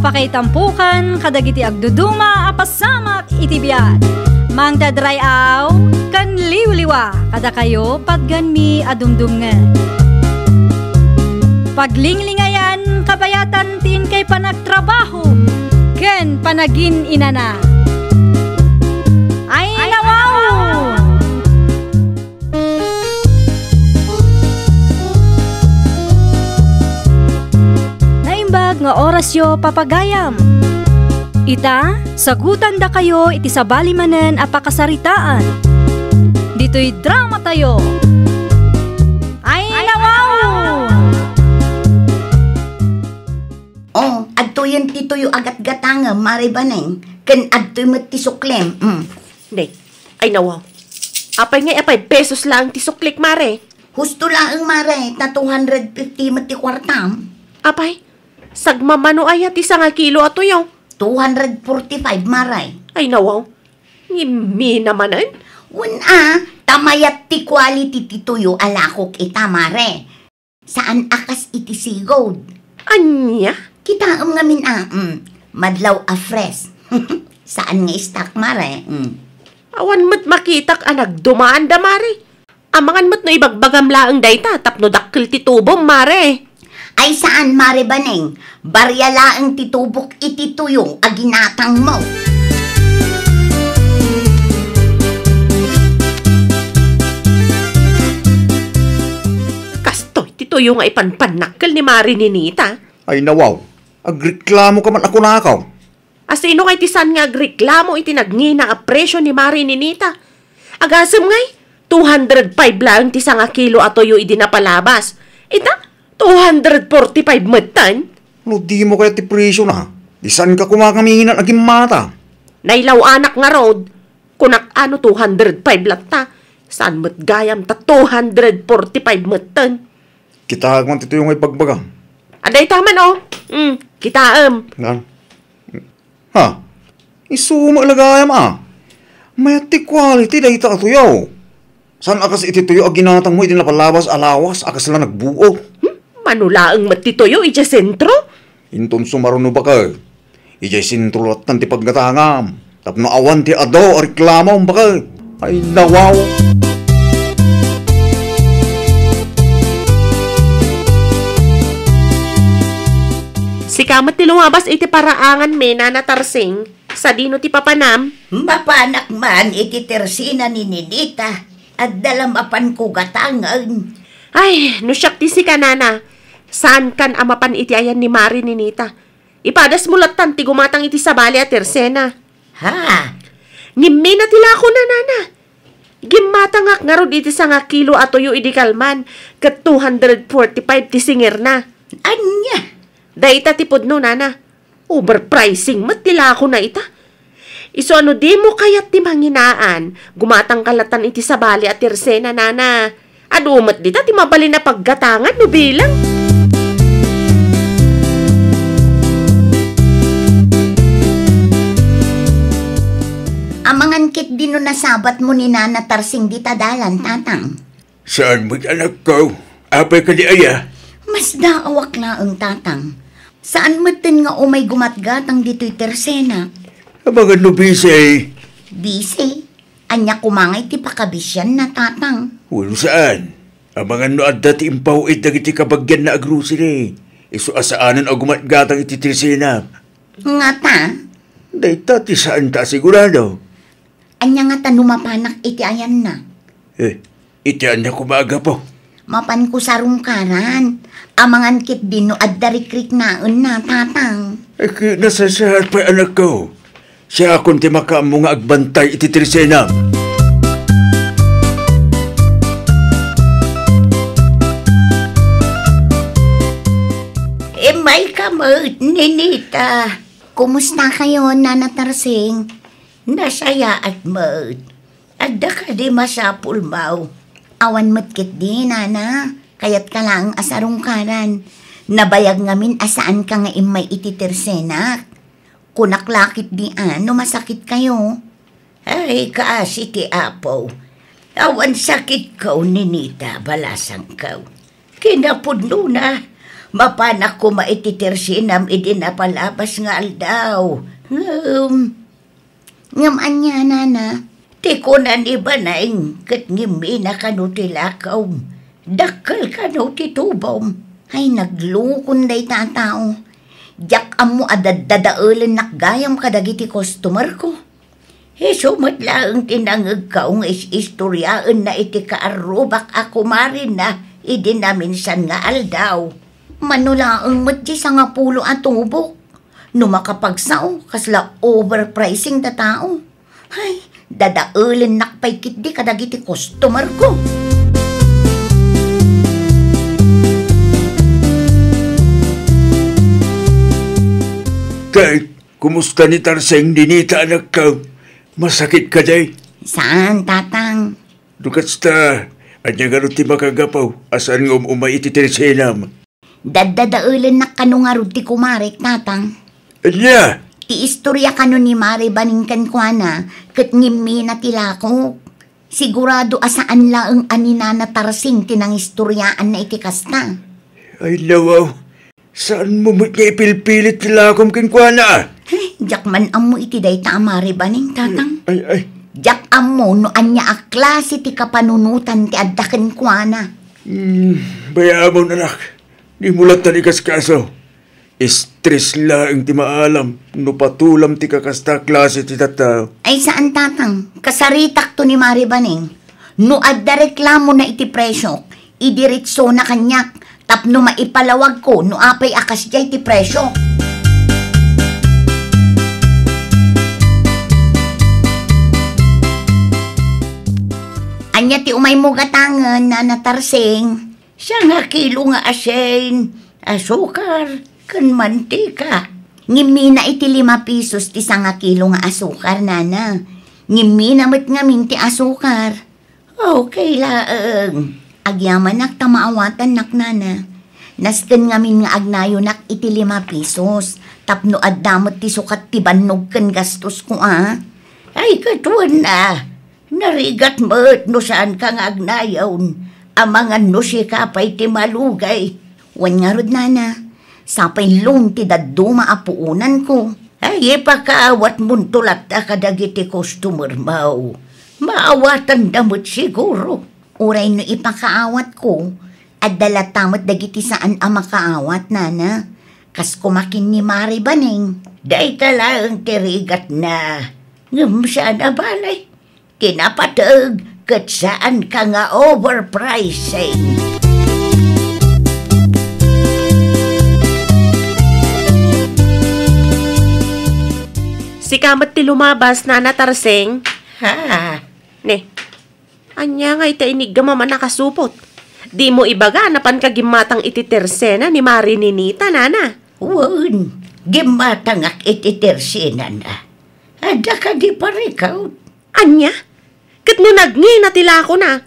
apakaitampukan kadagiti agduduma apasamak itibiyat. Mang dadrayaw kan liwliwa kada kayo patganmi adumdumngan. Paglinglingayan kabayatan tin kay panagtrabaho ken panagin inana. Ay nawaw! Naimbag nga oras yo papagayam. Ita, sagutan da kayo iti sabali manen apakasaritaan. Dito'y drama tayo. Ay nawaw! Oh, adto yan tituyo agat gatanga, maribaneng. Ken adto yung matisuklem. Day, ay nawaw. Apay nga 5 pesos lang tisuklik, mare. Husto lang mare, na 250 mati kwartam. Apay, sagmamano ay ati nga kilo ato yung. 245 maray. Ay nawaw. Ngimi namanan. Una, tamayat ti quality ti tuyo alakok ita mare. Saan akas iti sigod? Anya? Kita ngamin madlaw a fresh. Saan nga stock mare? Awan mo't makitak anag dumaan da mare. Amangan mo't no ibagbagam laang dayta tapno dakkel ti tubom mare. Ay saan mare baneng? Barya laang titubok iti tuyong aginatang mo. Kastoy, tituyo nga ipanpanakkel ni Mari Ninita. Ay nawaw, agreklamo ka man ako nakaw. Asino kay tisan nga agreklamo iti nagngina a presyo ni Mari Ninita. Agasem ngay, 205 lang ti nga kilo atoyo idi napalabas. Ita, 245 metan. No di mo kaya ti presyo na. Di saan ka kumakaminan aging mata? Nailaw anak nga road. Kunak ano 205 lang ta. Saan mo't gayam ta 245 metan. Kita man tito yung ipagbagang. Aday taman oh. Kitaam. Nga? Ha? Isuma lagayam May ti quality dahi ta atuyaw. Saan akas itituyo aginatang mo iti napalabas alawas akas lang nagbuo? Manulaang matituyo ija sentro? Inton sumaruno ba ka? Ijay sintrulat ng ti paggatangam. Tapno awan ti ado o reklamo ba ka? Ay nawaw! Si kamat ti lumabas iti paraangan mena na tarsing sa dino ti papanam. Mapanak man iti tersina ni Ninita at dalamapan ko gatangan. Ay, no siyak ti si kanana. Saan kan amapan iti ayan ni Mari Ninita? Ipadas mulatan ti gumatang iti sabali at tersena. Ha? Ngimmi na tila ako na nana. Gimatangak nga rod iti nga kilo atoyo idi kalman kat 245 ti singer na. Anya? Daita ti pudno nana. Overpricing mat tila ako na ita. Iso ano di mo kayat ti manginaan gumatang kalatan iti sabali at tersena nana. Adumat dita ti mabali na paggatangan no bilang. Amangan kit dino nasabat mo ni Nana Tarsing di tadalan, tatang. Saan mo't anak ko? Apay ka di aya? Mas daawak na ang tatang. Saan matin nga umay gumatgatang dito'y tersena? Mga nubisay. Bise, anya kumangay ti pakabisyan na tatang. Walo saan? Ang mga no adda ti impawit na iti kabagyan na agrusiri. Iso asaanan o gumatgatang iti trisena. Nga ta? Dahita ti saan ta sigurado? Anya nga ta numapanak iti ayan na. Itian na kumaga po. Mapan ko sa rungkaran. Amangan kit dino at darikrik naon na, tatang. Nasasahat pa anak ko. Siya akong ti makaamo nga agbantay iti trisena. May kamot, Ninita. Kumusta kayo, Nana Tarsing? Nasaya at mo't. Adda ka di masapul mau. Awan matkit di, Nana. Kayat ka lang asarungkaran. Nabayag ngamin asaan ka nga imay ititirsenak. Kunaklakit di ano, masakit kayo. Ay, kaasi ti Apo. Awan sakit ko, Ninita, balasang ko. Kinapudno na. Mapanak ko maititirsinam idinapalabas nga aldaw. Ngaman niya, nana. Ti ko na ni Banay, kat ngimi na kanutilakaw. Dakal kanuti tubom. Ay, naglukon day tatao. Diyak amo adadadaulan nakgayam kadagiti customer ko. Sumat lang tinangag ka ang istoryaan na iti kaarubak ako marin na idinaminsan nga aldaw. Manulaang matji sa nga pulo at tubok. No makapagsaw, kasla overpricing da tao. Ay, dadaulan nakpay kitdi kadagiti customer ko. Kay, kumusta ni Tarseng dinita anak ka? Masakit ka day? Saan, tatang? Dukats ta, anya nga ti makagapaw, asan nga umay ititirsinam. Dadadaulan na kano nga ti kumarek, tatang. Anya? Ti istorya kano ni Mari baningkan kwa na, kat ngimi na tilako. Sigurado asaan laang anina na Tarsing tinang istoryaan na itikasta. Ay nawaw, saan mo mo't niya ipilpilit tilakom kinkwana? Jak man amo iti day ta Mari baning, tatang. Ay. Jak amo no anya a klase ti kapanunutan ti addaken kwa na. Bayamon anak, di mulat tanikas kaso. Stress lang ti maalam, no patulam ti kakasta klase ti tataw. Ay saan, tatang? Kasaritak to ni Mari baning. No adda reklamo na iti presyo, idiritso na kanyak. Tapno maipalawag ko no apay akas jay ti presyo. Anya ti umay mo gatangan na natarsing. Siya nga kilo nga asin, asukar, kan mantika. Ngimi na iti 5 pesos ti nga kilo nga asukar, nana. Ngimi na mat nga minti asukar. Okay laang. Agyaman nak tamaawatan nak, nana. Nasken ngamin nga agnayo nak iti 5 pesos. Tapno addamot ti sukat ti bannog ken gastos ko, Ay katuan na. Narigat mo't no saan ka nga agnayawn. Amangan no si kapay ti malugay. Wan nga rod, nana. Sapay long ti daduma apuunan ko. Ay ipakaawat mong tulat na kadagiti customer mau. Maawatan damot siguro. Uray no ipakaawat ko. At dalatamot dagiti saan ang makaawat, nana. Kas kumakin ni Mari baning. Day talang tirigat na. Ngam siya na balay. Kinapatag kat saan ka nga overpricing. Si kamat ti lumabas na Tarseng. Ha? Ne, anya nga ita inigama man nakasupot. Di mo ibaga napan kagimatang ititersena ni Mari Ninita, nana. Wan, gimatangak ititersena na. Ada ka di parikaw. Anya? Kat no nagngi na tila ko na.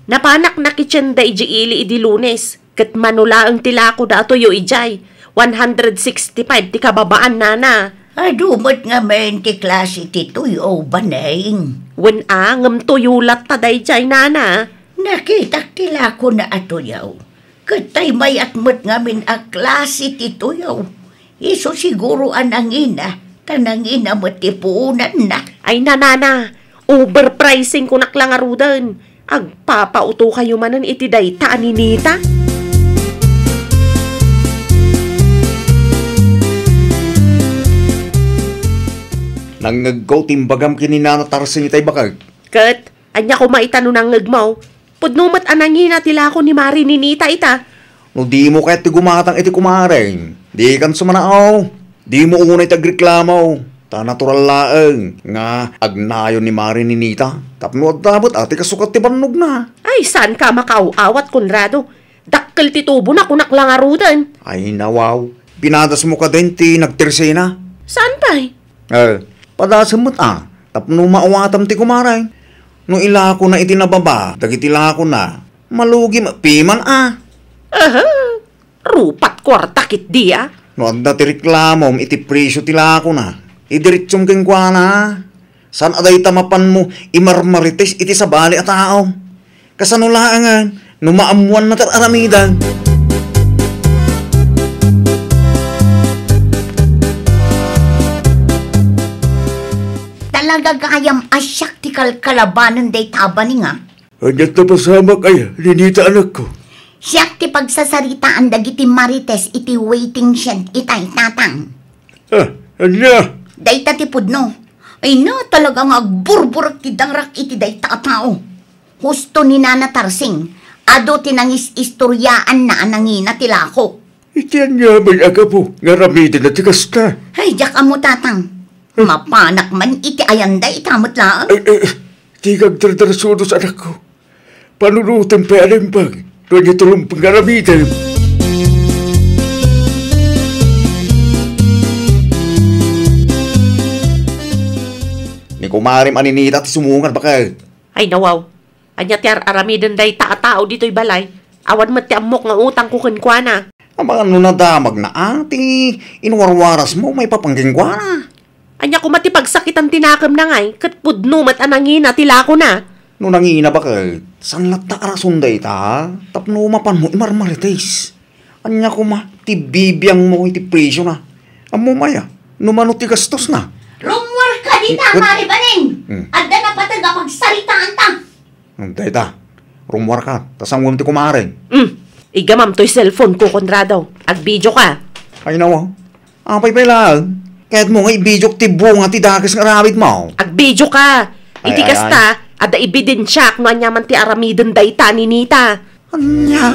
Napanak na kitsyenda ili idi Lunes. Kat manula ang tila ko dato yo ijay. 165 ti kababaan, nana. Adumot nga men ti klase ti tuyo baneng. Wen ngam tuyulat ta dayjay, nana. Nakitak tila ko na atuyaw. Katay mayat mo't nga min a klase ti tuyaw. Iso siguro anangina. Tanangina mo't ti puunan na. Ay nanana, overpricing ko naklang arudan. Agpapauto kayo manan iti dayta aninita. Nangagaw timbagam kininana Tarseng itay bakag. Kat, anya ko maitano ng ngagmaw. Pudnumat anangina tila ko ni Mari Ninita ita. No di mo kahit ti gumatang iti kumareng. Di kan sumanaaw. Di mo unay tagreklamaw. Ta natural laeng nga agnayon ni Mari Ninita. Tapno at dabot ati kasukat ti bannog na. Ay, saan ka makauawat, Conrado? Dakkel ti tubo na kunak lang arudan. Ay nawaw. Pinadas mo ka din ti nagtirsena. Saan pa eh? Padasamot Tapno maawatam ti kumareng. No ilako na itinababa, dagiti ilako na. Malugi piman Aha, rupat kwarta kit di No adda ti reklamom iti presyo ti lako na. Idiritsong keng kwa na. San aday tamapan mo imarmarites iti sabali at tao. Kasano laangan, no maamuan na tararamidan. talagagayam asyak ti kalkalabanan day tabaning nga. Anyat na pasama kaya, Ninita anak ko. Siyak ti pagsasaritaan dagiti marites iti waiting shed itay tatang. Anya? Dayta ti pudno. Ay na talaga nga agburburak ti dangrak iti dayta a tao. Husto ni Nana Tarsing, ado tinangis istoryaan na anangina ti lako. Iti anya may aga po, nga ramitin na tikas na. Ay, jak amo tatang. Mapanak man iti ayanday itamot lang. Tigag tartarasudos anak ko. Panunutan pa alimbag, doon niya tulong pangaramitan. Ni kumarim aninita ti sumungan ba kay? Ay nawaw. Anya ti aramidan day tao dito'y balay. Awan mo ti amok nga utang ko kenkwana. Ang mga nunadamag na ati, inwarwaras mo may papanggingwa na. Anya ko mati pagsakitan tinakam na ngay, kat pudno mat anangina tila ko na. No nangina ba kay? San lata arasunday ta? Tapno mapan mo imarmarites. Anya ko ma, ti bibiyang mo iti presyo na. Amo maya, numano ti gastos na. Rumwar ka di ta, Maribaning! Adda na pataga pagsaritaan ta. Day ta, rumwar ka, tasang ti kumarin. Igamam to'y cellphone ko, Conrado. Ag-video ka. Ay nawa, apay lang. Kahit mo nga ibidyo ti bunga ti dagas nga ramid mo. Ag-video ka. Iti Ay. kasta, ada ibidensyak no anya man ti aramiden dayta ni Nita. Anya?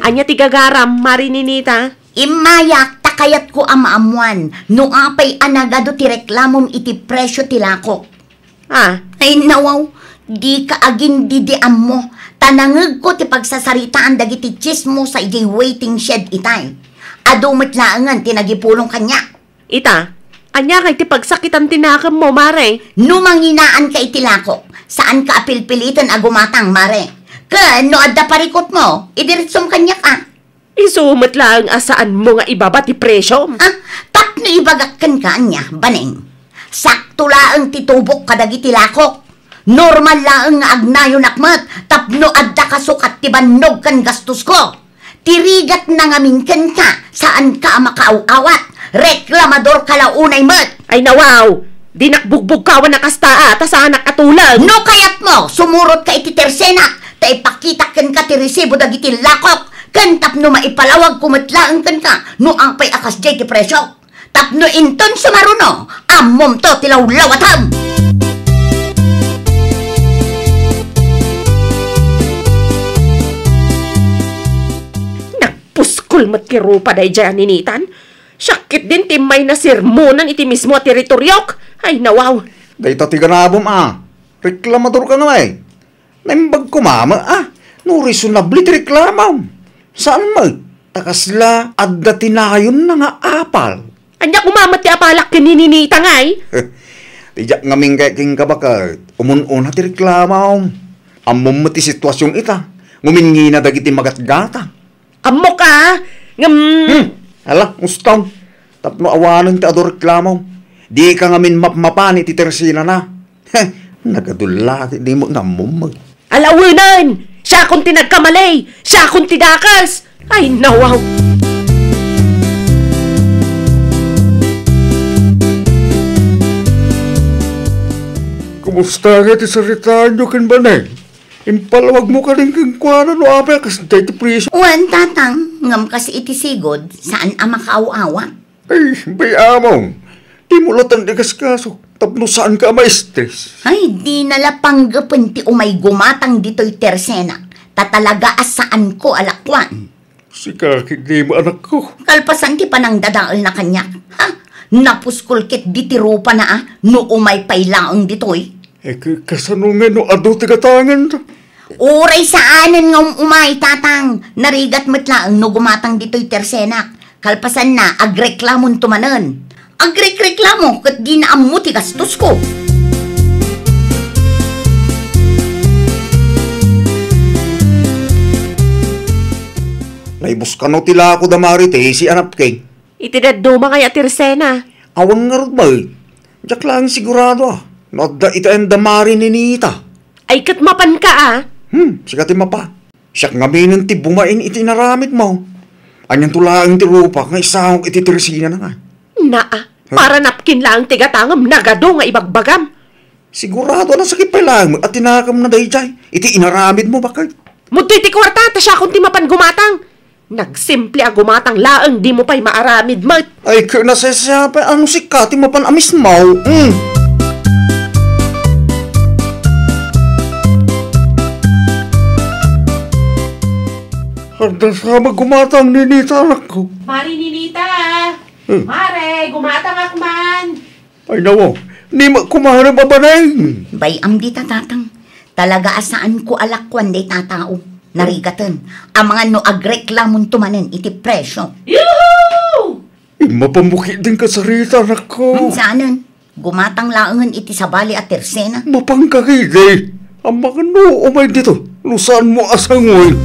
Anya ti gagaram, mari ni Nita. Imayak takayat ko amaamuan. No apay anagado ti reklamom iti presyo ti lako. Ay nawaw, di ka agin didiam mo. Tanangag ko ti pagsasaritaan dagiti chismo sa iti waiting shed itay. Adumit laangan ti nagipulong kanya. Ita, anya kay ti pagsakitan tinakam mo, mare. Numanginaan ka iti lako. Saan ka apilpilitan agumatang, mare? Kan, no adda parikot mo, idiritsong kanya ka. Isumot lang asaan mo nga ibaba ti presyo. Tapno ibagakan ka niya, baning. Sakto laang titubok kadagiti lakok. Normal laang nga agnayon akmat, tapno adda kasukat ti bannog kan gastos ko. Tirigat na ngamin kan ka, saan ka makaaw-awat. Reklamador ka launay mat. Ay nawaw, di nakbugbog kawan na kasta ta sa anak katulag. No kayat mo, sumurot ka iti tersenak, ta ipakita kan ka ti resibo dagiti lakok. Kan tapno maipalawag kumatlaan kan ka, no ang pay akas jay ti presyo. Tapno inton sumaruno, amom to tilawlawatam. Nagpuskol matkiro pa day dyan ninitan. Sakit din timay na sirmonan iti mismo teritoryok. Ay nawaw. Dayta ti ganabom reklamador ka na eh. Naimbag ko mama no reasonably ti reklamam. Saan mo? Takasla adda tinayon na nga apal. Anya kumamat ti apalak kinininita ngay. Tijak ngaming kay king kabakat. Umun-una ti reklamam. Amom mo ti sitwasyon ita. Ngumingi na dagiti magatgata. Amo ka. Hala, ustaw. Tapno awanan ti ador reklamam. Di ka ngamin mapmapani ti tersina na. Nagadula di mo namumag. Alawinan! Siya kung tinagkamalay! Siya kung tidakas! Ay, nawaw! Kumusta nga ti saritaan nyo kan banay? Impalawag mo ka rin kang kuwana no apay kas day ti presyo. Uwan tatang, ngam kasi iti sigod, saan ang makaaw-awa? Ay, bayamong. Di mo latan di kaskaso. Tapno saan ka ma-stress? Ay, di nalapanggapan ti umay gumatang dito'y tersenak. Tatalaga asaan ko alakwan. Si kakig di mo anak ko. Kalpasan ti panang dadaal na kanya. Napuskulkit di ti rupa na no umay pailaang dito'y. Kasanungan no ado tigatangan ta. Uray saanan nga umay tatang. Narigat matlaang no gumatang dito'y tersenak. Kalpasan na agreklamon tumanan. Agrek-reklamo kat di na amuti gastos ko. Laibos ka no tila ako damarite si anap kay. Itidaduma kaya tirsena. Awang nga ba? Diyak lang sigurado Nodda ita ang damari ni Nita. Ay kat mapan ka Sikati mapa. Siyak nga minun ti bumain iti naramit mo. Anyan tulang ti rupa nga isang iti Teresina na nga. Naa, para napkin lang tigatangam nagado nga ibagbagam. Sigurado na sakit pa lang at tinakam na dayjay. Iti inaramid mo bakit? Mutoy ti kwarta, ta siya kung ti mapan gumatang. Nagsimple a gumatang laang di mo pa'y maaramid, mat. Ay, kaya nasasyapan, ano si Kati mapan amis mo? Handa sa gumatang ninita anak ko. Mari Ninita! Mare, gumatang akman! Ay, nawa, ni kumahara babanay. Bayam di tatatang. Talaga asaan ko alakwan day tatao. Narigatan. Ang mga no agreklamon tumanen iti presyo. Yuhuu! Mapamukit din ka sa rita anak ko. Saanan? Gumatang laangan iti sabali at tersena. Mapangkakide. Ang mga no, umay dito. Lusaan mo asangoy.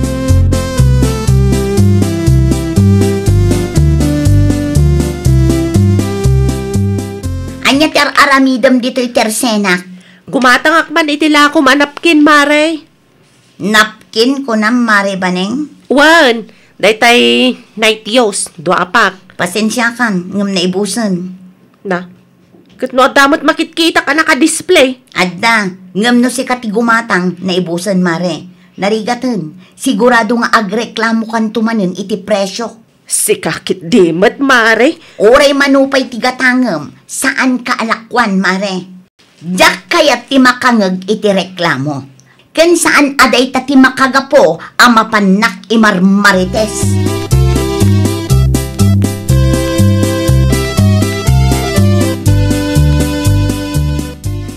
Anya ter aramidam dito'y tersena. Gumatang akman itila ko manapkin, Mare. Napkin ko na mare baneng. Wan, daytay naitios, duapak. Pasensya kan, ngam na ibusan. Na, katno damot makitkita ka naka-display. Adda, ngam no si katigumatang na ibusan mare. Narigatan, sigurado nga agreklamo kan tumanen iti presyo. Si kakit dimat, Mare. Oray manupay tigatangam, saan ka alakwan mare? Diyak kayat ti makangag iti reklamo. Ken saan aday ta ti makagapo ang mapanak imarmarites.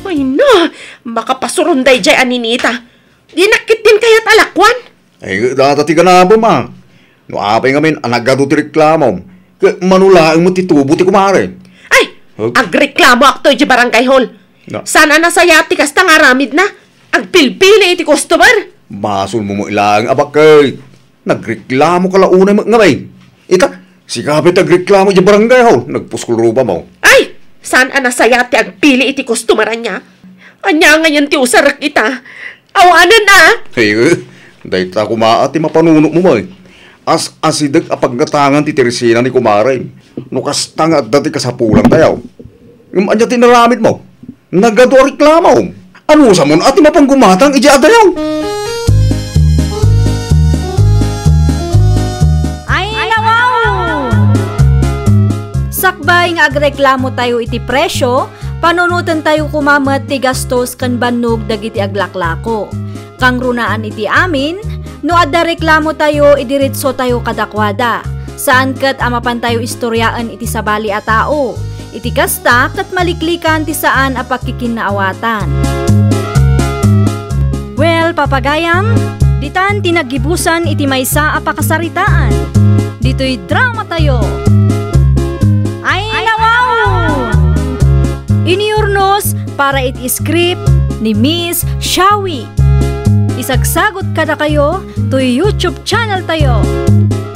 Ay na, makapasurunday jay aninita. Dinakit din kayat alakwan. Ay, datati ka na ba, ma? No, apay ngamin, anagado ti reklamo. Manulaang mo titubo ti kumare. Ay, agreklamo akto di barangay hall. Na. Sana nasayati kasta nga ramid na. Agpilpili iti customer. Masul mo ilang abakay. Nagreklamo ka launay ngamay. Ita, si kapit nagreklamo di barangay hall. Nagpuskul rupa mo. Ay, sana nasayati agpili iti customer niya. Anya ngayon ti usarak ita. Awanan na. Hey, dahil ta kumaati mapanuno mo mo. As asidag apaggatangan ti Teresina ni kumare. Nukas tanga dati kasapulang tayaw. Yung anya tinaramid mo. Nagado reklamo. Ano sa mon ati mapang gumatang iji adayaw. Ay, nawaw! Sakbay nga agreklamo tayo iti presyo, panunutan tayo kumamat ti gastos kan bannog dagiti aglaklako. Kang runaan iti amin, no adda reklamo tayo idiritso tayo kadakwada. Saan kat amapan tayo istoryaan iti sabali a tao. Iti kasta kat maliklikan ti saan a pakikinaawatan. Well, papagayam, ditan tinagibusan iti maysa a pakasaritaan. Dito'y drama tayo. Ay, nawaw! Iniurnos para iti script ni Miss Shawi. Isagsagot kada kayo to YouTube channel tayo,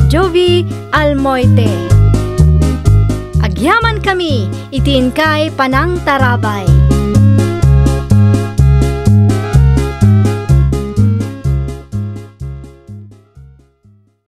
Jovi Almoite. Agyaman kami, itiin kay Panang Tarabay.